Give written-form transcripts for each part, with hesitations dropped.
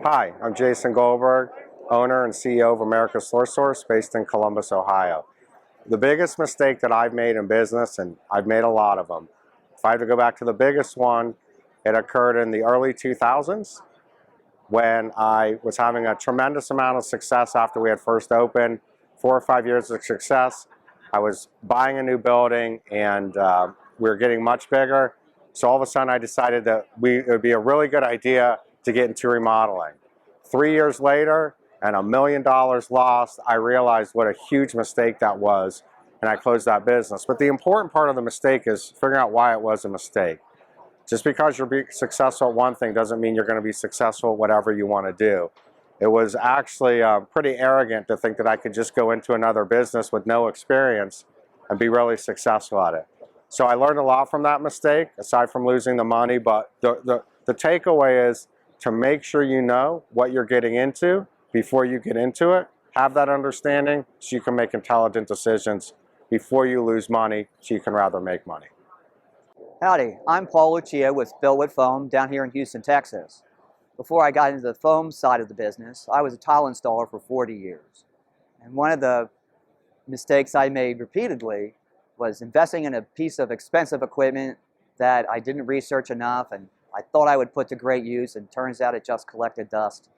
Hi, I'm Jason Goldberg, owner and CEO of America's Floor Source based in Columbus, Ohio. The biggest mistake that I've made in business, and I've made a lot of them, if I had to go back to the biggest one, it occurred in the early 2000s when I was having a tremendous amount of success after we had first opened, 4 or 5 years of success. I was buying a new building and we were getting much bigger. So all of a sudden I decided that it would be a really good idea to get into remodeling. 3 years later and $1 million lost, I realized what a huge mistake that was, and I closed that business. But the important part of the mistake is figuring out why it was a mistake. Just because you're successful at one thing doesn't mean you're going to be successful at whatever you want to do. It was actually pretty arrogant to think that I could just go into another business with no experience and be really successful at it. So I learned a lot from that mistake, aside from losing the money, but the takeaway is to make sure you know what you're getting into before you get into it. Have that understanding so you can make intelligent decisions before you lose money so you can rather make money. Howdy, I'm Paul Lucia with Built with Foam down here in Houston, Texas. Before I got into the foam side of the business, I was a tile installer for 40 years. And one of the mistakes I made repeatedly was investing in a piece of expensive equipment that I didn't research enough and I thought I would put to great use, and turns out it just collected dust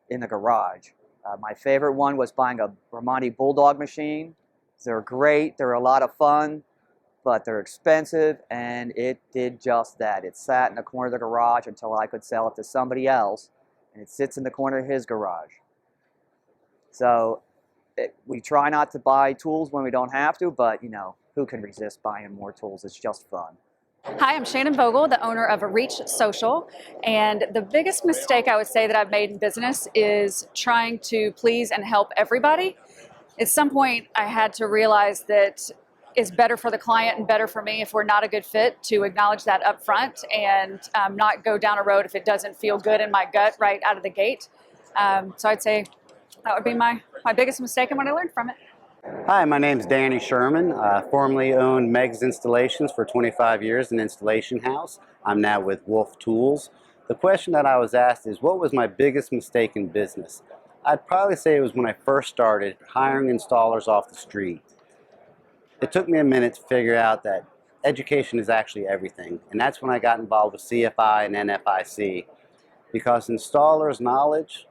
in the garage. My favorite one was buying a Romani Bulldog machine. They're great, they're a lot of fun, but they're expensive, and it did just that. It sat in the corner of the garage until I could sell it to somebody else, and it sits in the corner of his garage. So we try not to buy tools when we don't have to, but you know, who can resist buying more tools? It's just fun. Hi, I'm Shannon Vogel, the owner of Reach Social, and the biggest mistake I would say that I've made in business is trying to please and help everybody. At some point, I had to realize that it's better for the client and better for me if we're not a good fit to acknowledge that up front and not go down a road if it doesn't feel good in my gut right out of the gate. So I'd say that would be my biggest mistake and what I learned from it. Hi, my name is Denny Sherman. Formerly owned Meg's Installations for 25 years, an installation house. I'm now with Wolf Tools. The question that I was asked is, what was my biggest mistake in business? I'd probably say it was when I first started hiring installers off the street. It took me a minute to figure out that education is actually everything, and that's when I got involved with CFI and NFIC, because installers' knowledge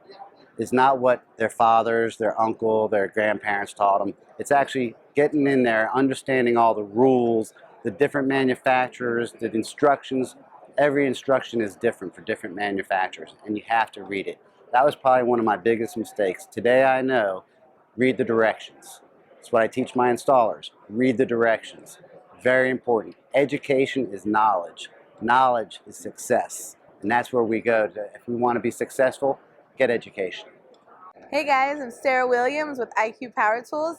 is not what their fathers, their uncle, their grandparents taught them. It's actually getting in there, understanding all the rules, the different manufacturers, the instructions. Every instruction is different for different manufacturers, and you have to read it. That was probably one of my biggest mistakes. Today I know, read the directions. That's what I teach my installers. Read the directions. Very important. Education is knowledge. Knowledge is success. And that's where we go to, if we want to be successful, get education. Hey guys, I'm Sarah Williams with IQ Power Tools.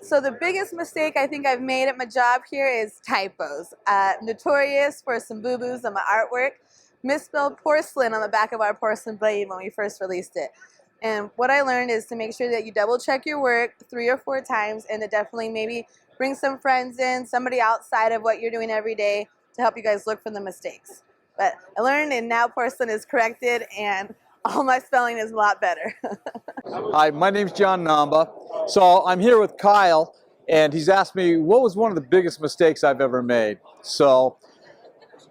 So the biggest mistake I think I've made at my job here is typos. Notorious for some boo-boos on my artwork. Misspelled porcelain on the back of our porcelain blade when we first released it. And what I learned is to make sure that you double check your work 3 or 4 times, and to definitely maybe bring some friends in, somebody outside of what you're doing every day to help you guys look for the mistakes. But I learned, and now porcelain is corrected and all my spelling is a lot better. Hi, my name's John Namba. So I'm here with Kyle, and he's asked me what was one of the biggest mistakes I've ever made. So,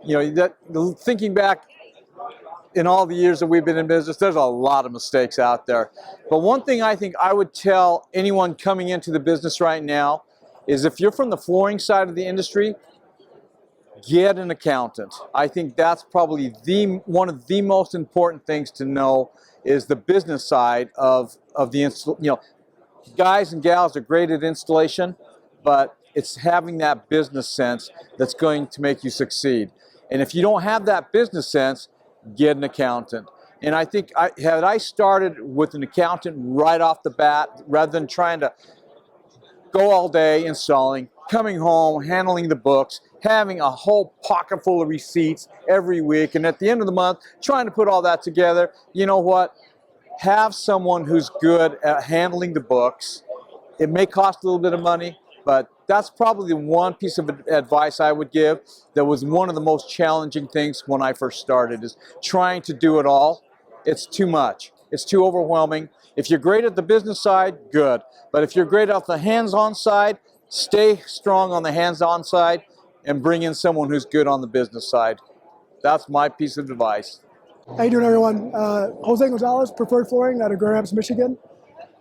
you know, thinking back in all the years that we've been in business, there's a lot of mistakes out there. But one thing I think I would tell anyone coming into the business right now is, if you're from the flooring side of the industry, get an accountant. I think that's probably one of the most important things to know, is the business side of the install. You know, guys and gals are great at installation, but it's having that business sense that's going to make you succeed. And if you don't have that business sense, get an accountant. And I think had I started with an accountant right off the bat, rather than trying to go all day installing, coming home, handling the books, having a whole pocket full of receipts every week, and at the end of the month, trying to put all that together, you know what? Have someone who's good at handling the books. It may cost a little bit of money, but that's probably the one piece of advice I would give that was one of the most challenging things when I first started, is trying to do it all it's too much. It's too overwhelming. If you're great at the business side, good. But if you're great at the hands-on side, stay strong on the hands-on side and bring in someone who's good on the business side. That's my piece of advice. How you doing, everyone? Jose Gonzalez, Preferred Flooring out of Grand Rapids, Michigan.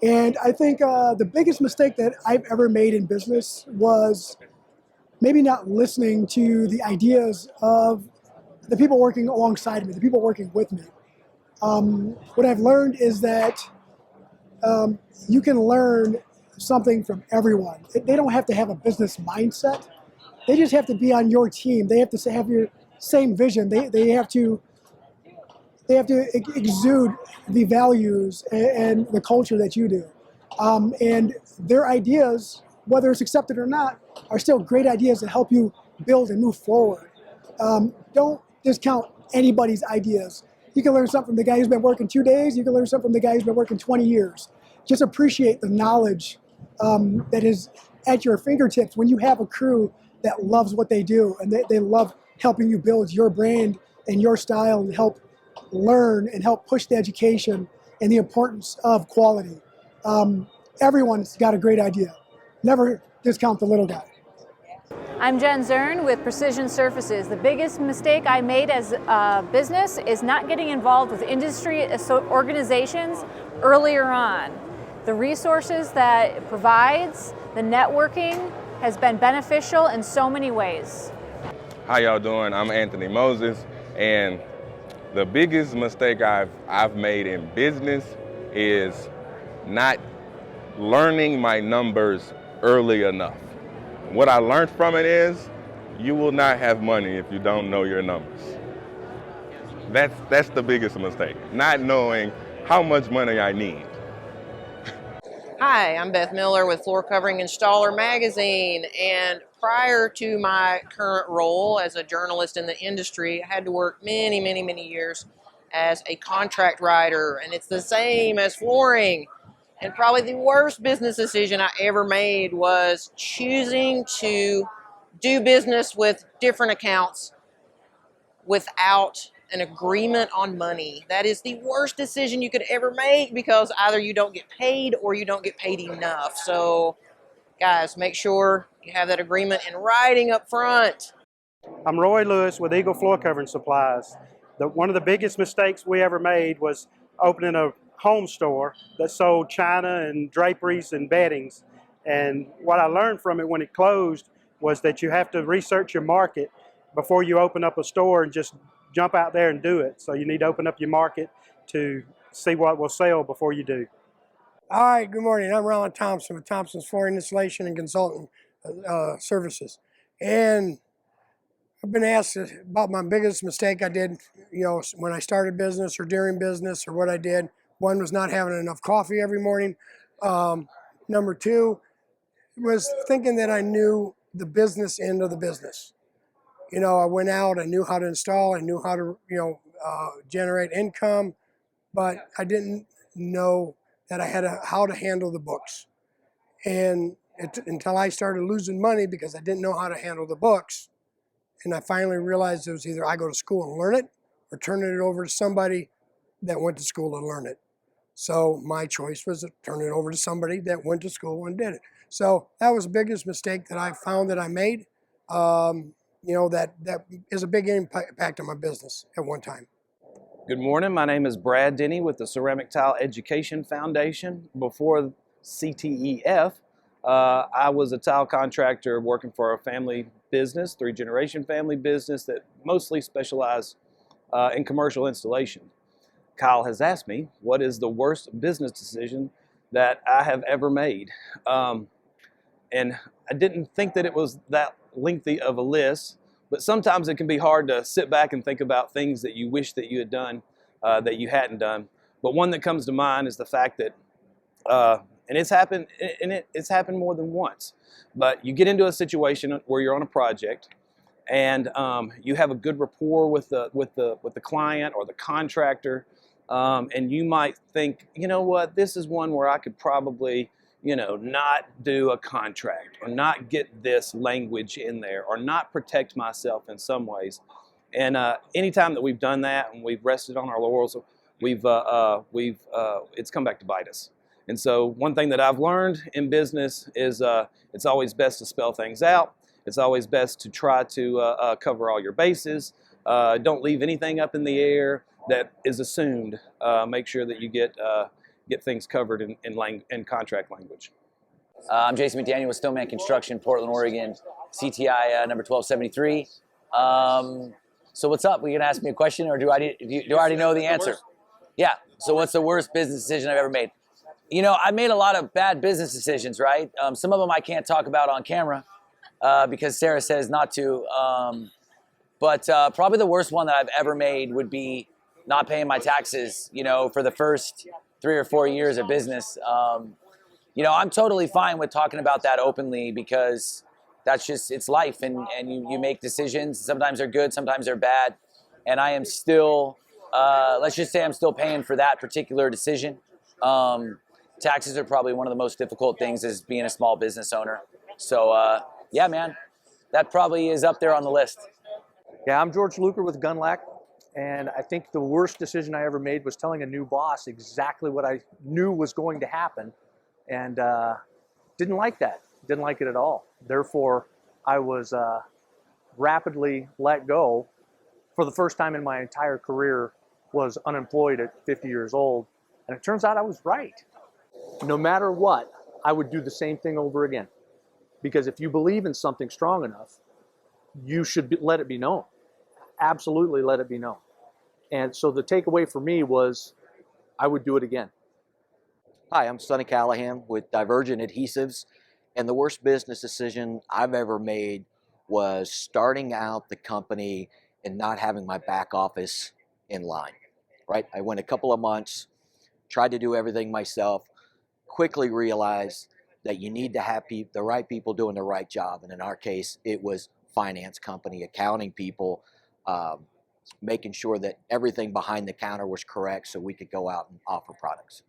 And I think the biggest mistake that I've ever made in business was maybe not listening to the ideas of the people working alongside me, the people working with me. What I've learned is that you can learn something from everyone. They don't have to have a business mindset. They just have to be on your team. They have to have your same vision. They have to exude the values and the culture that you do. And their ideas, whether it's accepted or not, are still great ideas that help you build and move forward. Don't discount anybody's ideas. You can learn something from the guy who's been working 2 days. You can learn something from the guy who's been working 20 years. Just appreciate the knowledge that is at your fingertips when you have a crew that loves what they do and they love helping you build your brand and your style and help learn and help push the education and the importance of quality. Everyone's got a great idea. Never discount the little guy. I'm Zern with Precision Surfaces. The biggest mistake I made as a business is not getting involved with industry organizations earlier on. The resources that it provides, the networking, has been beneficial in so many ways. How y'all doing? I'm Anthony Moses, and the biggest mistake I've made in business is not learning my numbers early enough. What I learned from it is you will not have money if you don't know your numbers. That's the biggest mistake, not knowing how much money I need. Hi, I'm Beth Miller with Floor Covering Installer Magazine, and prior to my current role as a journalist in the industry, I had to work many years as a contract writer, and it's the same as flooring. And probably the worst business decision I ever made was choosing to do business with different accounts without an agreement on money. That is the worst decision you could ever make because either you don't get paid or you don't get paid enough. So guys, make sure you have that agreement in writing up front. I'm Roy Lewis with Eagle Floor Covering Supplies. One of the biggest mistakes we ever made was opening a home store that sold china and draperies and beddings. And what I learned from it when it closed was that you have to research your market before you open up a store and just jump out there and do it. So you need to open up your market to see what will sell before you do. All right, good morning. I'm Ron Thompson with Thompson's Flooring Installation and Consultant Services. And I've been asked about my biggest mistake I did, when I started business or during business or what I did. One was not having enough coffee every morning. Number two was thinking that I knew the business end of the business. I went out, I knew how to install, I knew how to, generate income, but I didn't know that I had how to handle the books. And until I started losing money because I didn't know how to handle the books, and I finally realized it was either I go to school and learn it or turn it over to somebody that went to school to learn it. So my choice was to turn it over to somebody that went to school and did it. So that was the biggest mistake that I found that I made. That is a big impact on my business at one time. Good morning. My name is Brad Denny with the Ceramic Tile Education Foundation. Before CTEF, I was a tile contractor working for a family business, three-generation family business that mostly specialized in commercial installation. Kyle has asked me, what is the worst business decision that I have ever made? And I didn't think that it was that lengthy of a list, but sometimes it can be hard to sit back and think about things that you wish that you had done that you hadn't done. But one that comes to mind is the fact that, and it's happened more than once, but you get into a situation where you're on a project and you have a good rapport with the client or the contractor, and you might think, you know what, this is one where I could probably not do a contract or not get this language in there or not protect myself in some ways. And anytime that we've done that and we've rested on our laurels, it's come back to bite us. And so one thing that I've learned in business is it's always best to spell things out. It's always best to try to cover all your bases. Don't leave anything up in the air that is assumed. Make sure that you get things covered in contract language. I'm Jason McDaniel with Stoneman Construction, Portland, Oregon, CTI number 1273. So what's up? Were you gonna ask me a question, or do I already know the answer? Yeah. So what's the worst business decision I've ever made? You know, I made a lot of bad business decisions, right? Some of them I can't talk about on camera because Sarah says not to. But probably the worst one that I've ever made would be not paying my taxes, you know, for the first 3 or 4 years of business. You know, I'm totally fine with talking about that openly because that's just, it's life, and you make decisions. Sometimes they're good, sometimes they're bad. And I am still, let's just say I'm still paying for that particular decision. Taxes are probably one of the most difficult things as being a small business owner. So yeah, man, that probably is up there on the list. Yeah, I'm George Luker with Gunlack, and I think the worst decision I ever made was telling a new boss exactly what I knew was going to happen, and didn't like that. Didn't like it at all. Therefore, I was rapidly let go. For the first time in my entire career, was unemployed at 50 years old, and it turns out I was right. No matter what, I would do the same thing over again, because if you believe in something strong enough, you should let it be known. Absolutely let it be known. And so the takeaway for me was I would do it again. Hi, I'm Sonny Callahan with Divergent Adhesives, and the worst business decision I've ever made was starting out the company and not having my back office in line, right? I went a couple of months, tried to do everything myself, quickly realized that you need to have the right people doing the right job. And in our case, it was finance company, accounting people, making sure that everything behind the counter was correct so we could go out and offer products.